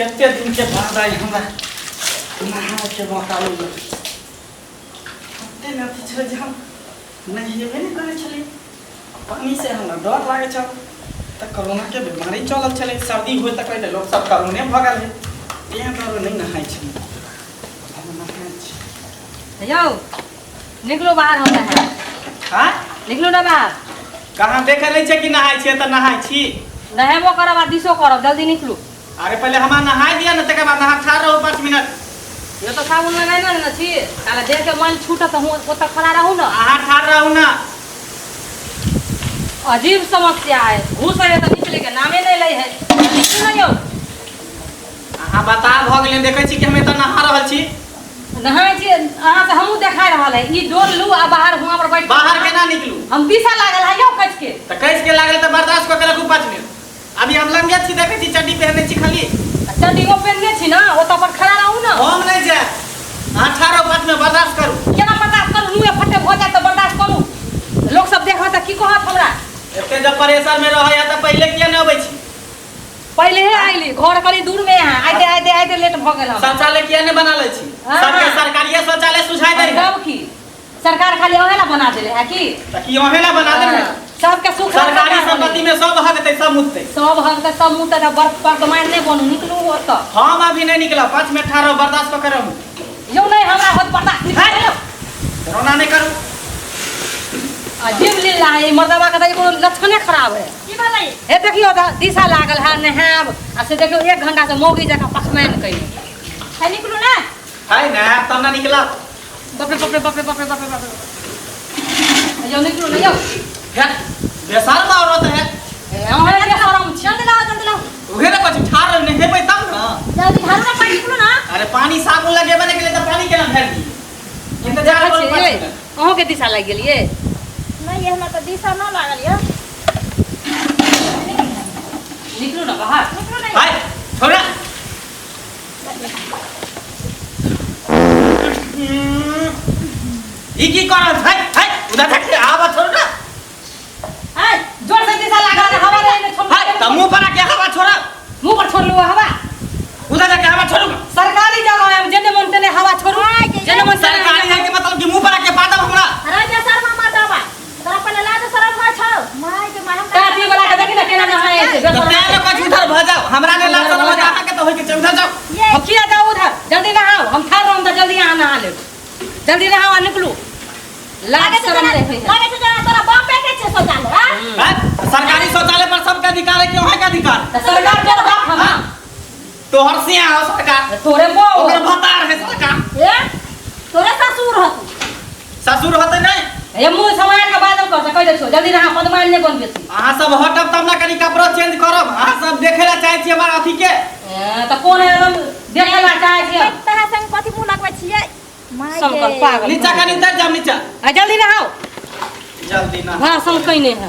कितने दिन के बाद आई हमरा नहाए के मौका मिला हफ्ते में चले जाओ नहीं हेबे नहीं करे चले पानी से हमरा डर लागे छ त कोरोना के बीमारी चलल चले सर्दी होय त कहले लोग सब कोरोने भगल है यहाँ पर नहीं नहाई छी अब नहाई छी यो निकलो बाहर हम नहाए हां निकलो ना बाहर कहां देखे ले छ कि नहाई छी त नहाई छी नहेबो करब आ दिसो करब जल्दी निकलू अरे पहले हम नहाई दिया न तके बाद नहा खा रहो 5 मिनट ये तो साबुन लगाई ना छी काला देह के मन छूटत हूं ओत खड़ा रहू ना आहा ठाड़ रहू ना अजीब समस्या है घूस है तो निकले के नामे नहीं ले है निकल ना यो आहा बता भ गेले देखे छी कि हम त नहा रहल छी नहाय छी अहां से हमहु देखाय रहल है ई डोल लू आ बाहर हुआ पर बैठ बाहर केना निकलू हम दिशा लागल है यो कच के त कैस के लागल त बर्दाश्त क के रखू 5 मिनट अभी हम लंगे छी देखे छी चड्डी पहनने छी खाली चड्डी को पहनने छी ना ओत पर खड़ा रहू ना हम नहीं जाए 18 5 में बर्दाश्त करू केना बर्दाश्त करू मुंह फटे हो जाए तो बर्दाश्त करू लोग सब देखत त की कहत हमरा एते जब परेशान में रहया त पहले किया न आबै छी पहले ही आइली घर करी दूर में यहाँ आइते लेट भ गेल हम शौचालय किया ने बना ले छी सबके सरकारी शौचालय सुझाई दे तब की सरकार खाली ओहेला बना देले है की त की ओहेला बना दे सबके सुख सरकारी संपत्ति में सब हक दे सब मुतते सब हम त सब मुत त बर्फ पर मार नहीं बनू निकलू हो त हम अभी नहीं निकला 5 में 18 बर्दाश्त क के रहू यो नहीं हमरा होत बर्दाश्त निकाल लो रोना नहीं करू अजीब लीला है मर्दवा का तो लक्षण खराब है की भलाई हे देखियो दिशा लागल है नहाब आ से देखियो 1 घंटा से मोगी जका पखमैन कइले है निकलू ना है ना तब ना निकला बाप रे यो निकलू ना यो है बेशर्म औरत है हमरा के शरम जल्दी लाओ उहे ना कुछ ठाड़ नहीं हेबै तब ना जल्दी घर में पानी निकलू ना अरे पानी साबुन लगेबे नहीं के लिए तो पानी केना फेर दी इंतजार करो 5 मिनट अहों के दिशा लाग गेलिए नहीं ये हमरा तो दिशा ना लागल या निकलू ना बाहर हाय छोड़ा ई की करत है उधर देख आवा छोड़ ना हाय जोर से दिशा लगा दे हवा नहीं छोड़ हाय त मुंह पर के हवा छोड़ा मुंह पर छोड़ लो हवा उधर जाके हवा छोड़ूंगा सरकारी जगह है जने मन तने हवा छोड़ू जने मन सरकारी है के मतलब कि मुंह पर के पादब हमरा अरे जे सर मामा दावा तोरा पहले लाज शरम हो छ माय के माय हम काटी वाला के देखी ना केना नहाए से तो तेरे कुछ उधर भ जाओ हमरा ने लाग समझ आहा के तो होय के उधर जाओ अब किया जाओ उधर जल्दी नहाओ हम खा रहा हूं तो जल्दी यहां नहा ले जल्दी नहाओ निकलू लागे शरम नहीं है लागे से जना तोरा बाप पे के छे शौचालय हां सरकारी शौचालय पर सबका अधिकार है क्यों है का अधिकार सरकार के बाप हम तोहर सिया हो सरकार तोरे बो ओकर भतार है सरकार ए तोरे ससुर हत ससुर होते नहीं ये मुंह समाज के बादल कर कह दे छो जल्दी नहा पदमान नहीं बन बेसी आहा सब हटब तब ना कनी कपड़ा चेंज करब आहा सब देखेला चाहे छी हमर अथी के त कोन एकदम देखेला चाहे छी तोरा संग कथि मुंह लगबै छियै माय सब कर पागल नीचा कनी उतर जाओ नीचा जल्दी नहाओ जल्दी ना भाषण कइने है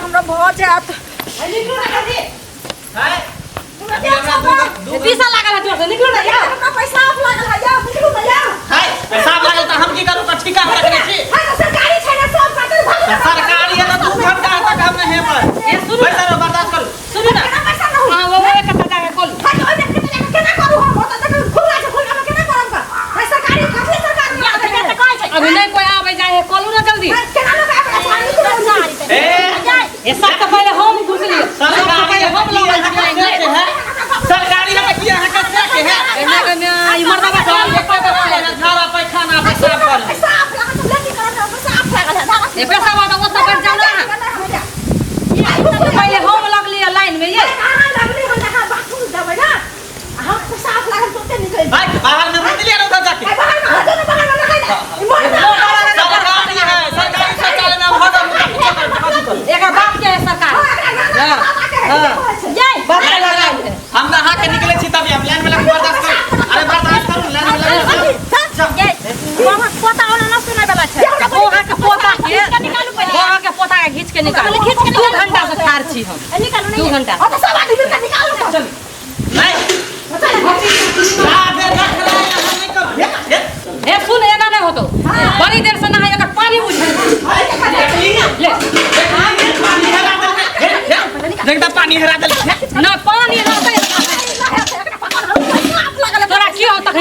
हमरा भ जात निकलू ना जल्दी है दिशा लागल है जोर से निकलू ना यार हमरा पैसा लागल है या निकलू ना या है पेशाब लागल त हम की करू त ठीका रखने छी हां सरकारी छै ना सब काटल भाग सरकारी है त 2 घंटा तक हम नहीं है पर ये सुनो पैसा रो बर्दाश्त करू सुनो ना केना पैसा न हो हां वो एक कथा जाके खोल हां ओइ देख केना करू हम त देख खुला छै खुला में केना करम का है सरकारी काफी सरकारी या त कहै छै अभी नहीं कोई आवे जाए खोलू ना जल्दी केना लोग आबे पानी तो ए ये सब तो पहले हम घुस लिए सरकारी हम लोग है सरकारी है किया है कैसे के है एने के में ई मर्दा का सवाल के पे झाड़ा पैखाना पेशाब कर साफ लगा तो लेके करम साफ लागल है ये पैसा वाला वो सब कर जाओ ना पहले हम लग लिए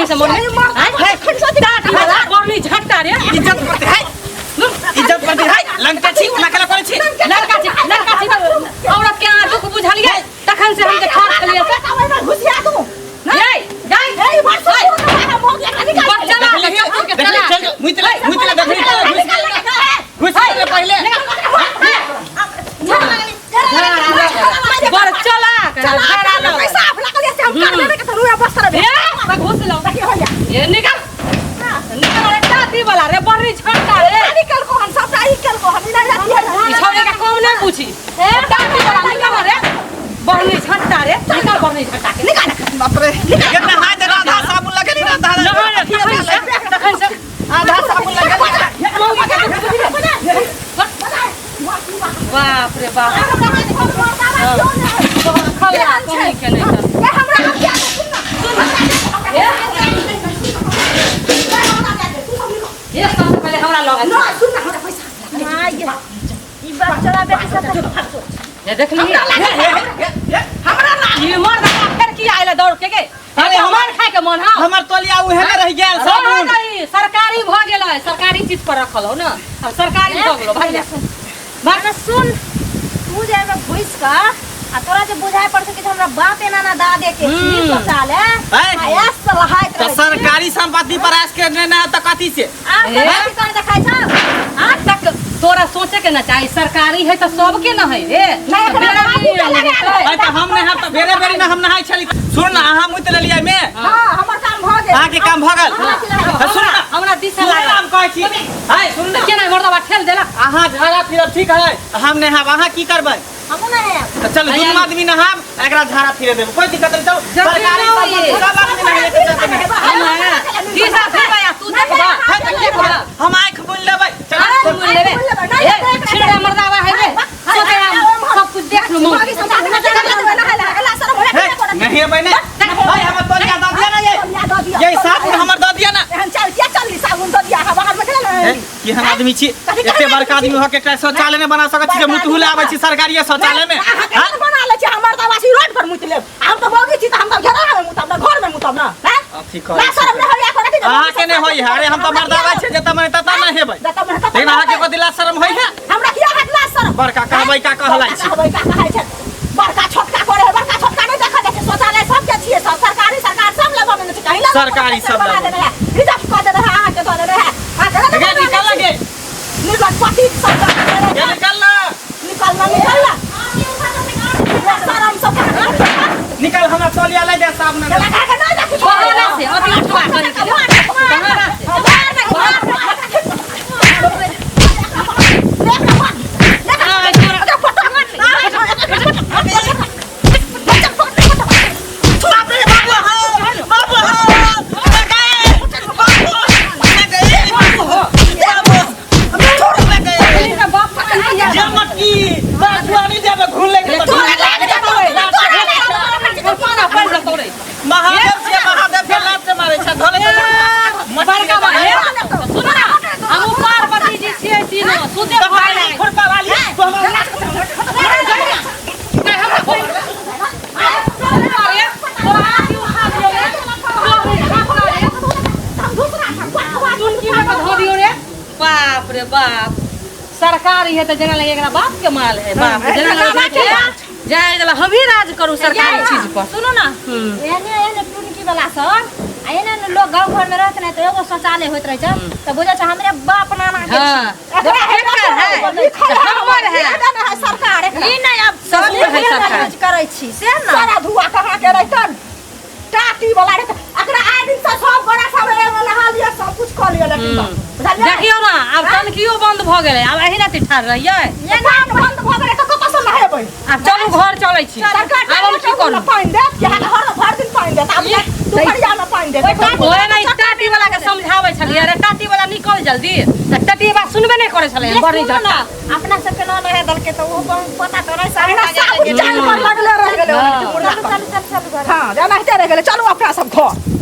से मन में है टाटी वाला बरनी झट्टा रे इज्जत करते है इज्जत करते है लंका छी ना कला करे छी लड़का छी औरत के आंख दुख बुझलिए तखन से हम देखा खलिए से घुसिया तू ए जाई ए बस चला मुइतला घुस पहले बर चला चला पैसा अपना के से हम कर लेबे के रुया बस रे घुस लो देखिए हो जा ये निकल रे टाटी वाला रे बरनी झट्टा रे निकल को हम सब निकल को हम ना जाती है ई छोरे का कम नहीं पूछी टाटी वाला निकल रे बरनी झट्टा रे निकल बरनी झट्टा के निकल बाप रे कितना हाथ आधा साबुन लगे नहीं आधा तखन से आधा साबुन लगे बाप रे बाप खौला कहीं के नहीं कर ए हमरा अब क्या सुन ये सबसे पहले हमरा लगा ना सुन ना हमरा पैसा हां ये बात चला बे के ये देख ली हमरा ना ये मर दा फिर की आइला दौड़ के अरे हमार खाए के मन हां हमर तोलिया उहे में रह गेल साबुन सरकारी भ गेल है सरकारी चीज पर रखल हो ना अब सरकारी भ गेलो भाई बात सुन तू जे में भूस का आ तोरा जे बुझाय पड़छ कि हमरा बाप एना ना दा दे के की सोचाल है आया सलाहत तो सरकारी संपत्ति पर आज के ना त कथि से आ कौन देखाय छ आज तक तोरा सोचे के ना चाहिए सरकारी है तो सबके न है रे भाई तो हम ने हम तो बेरे बेरे में हम नहाई छली सुन ना अहाँ मुइत ले लिया में हां हमर काम भ गेल अहाँ के काम भ गेल सुन ना हमरा दिशा सुन लाग हम कहै छी हाय सुन ना केना मर्दवा ठेल देला अहाँ झाड़ा फिरब ठीक है हम ने हम अहाँ की करबै हम ना है तो चल दुनू आदमी नहाब एकरा झाड़ा फिरे देब कोई दिक्कत नहीं चल सरकारी सब आदमी नहाए के जाते हैं दिशा फिर आया तू देखबा है त की बोल हम आंख बोल लेबै चल बोल लेबे ए छिड़ा मर्दवा है रे सोचे सब कुछ देख लूं नहीं है बहने भाई हमर तोलिया द दिया ना ये साबुन हमर द दिया ना चल क्या चल साबुन द दिया बाहर में खेले कि हम आदमी छी एते बड़का आदमी हो के शौचालय में बना सकत छी मुतहु ले आबै छी सरकारी शौचालय में हां बना ले छी हमर दवासी रोड पर मुत ले हम तो बोगी छी त हम तो घेरा में मुत अपना घर में मुत ना ठीक ना शर्म न होया करे अहाँ के नहीं होई अरे हम तो मर्दावा छै जे तमने तता न हेबै लेकिन अहाँ के को दिला शर्म होई है हमरा किया हाथ ला शर्म बड़का कहबै का कहलाई छी कहबै का कहै छै बड़का छोटका करे बड़का छोटका नहीं देखा जाय छै शौचालय सब के छियै सरकारी सब लगा में छै कहीं सरकारी सब लगा रिजर्व कर दे रहा आ के दे रहा गे निकल लगे निकल पति सब गे निकल ना निकल शर्म सब निकल हमरा तोलिया ले दे साबुन लगा के नहीं देखी बहाना से अभी उठवा करे के बहाना से बाप रे बाप सरकारी है तो जना लगे एकरा बाप के माल है बाप जना लगे जाए जला हम ही राज करू सरकारी चीज पर सुनो ना एने टुनकी वाला सब एने लोग गांव घर में रहत नहीं तो एगो शौचालय होत रहे छ तो बुझा छ हमरे बाप नाना के हमर है सरकार ई नहीं अब सब है सरकार करै छी से ना सारा धुआ कहां के रहतन टाटी वाला रे अकरा आइ दिन से सब बड़ा सब नहा लिया सब कुछ कर लिया लेकिन देखियो ना अब टंकियो बंद भ गेलै अब एही ना ठाड़ रहियै ये काम बंद भ गेलै त कत से नहेबै अब चलू घर चलै छी सरकार अब हम की करू पानी दे यहाँ हर दिन पानी दे अब दुपहरिया में पानी दे ओए नहीं टाटी वाला के समझाबै छलिए रे टाटी वाला निकल जल्दी त टाटी बात सुनबे नहीं करे छले बड़ी झटा अपना सब के न नहे दल के तो वो पता तो नहीं सारा जान पर लगले रह गेलै चल हां जाना रह गेलै चलू अपना सब घर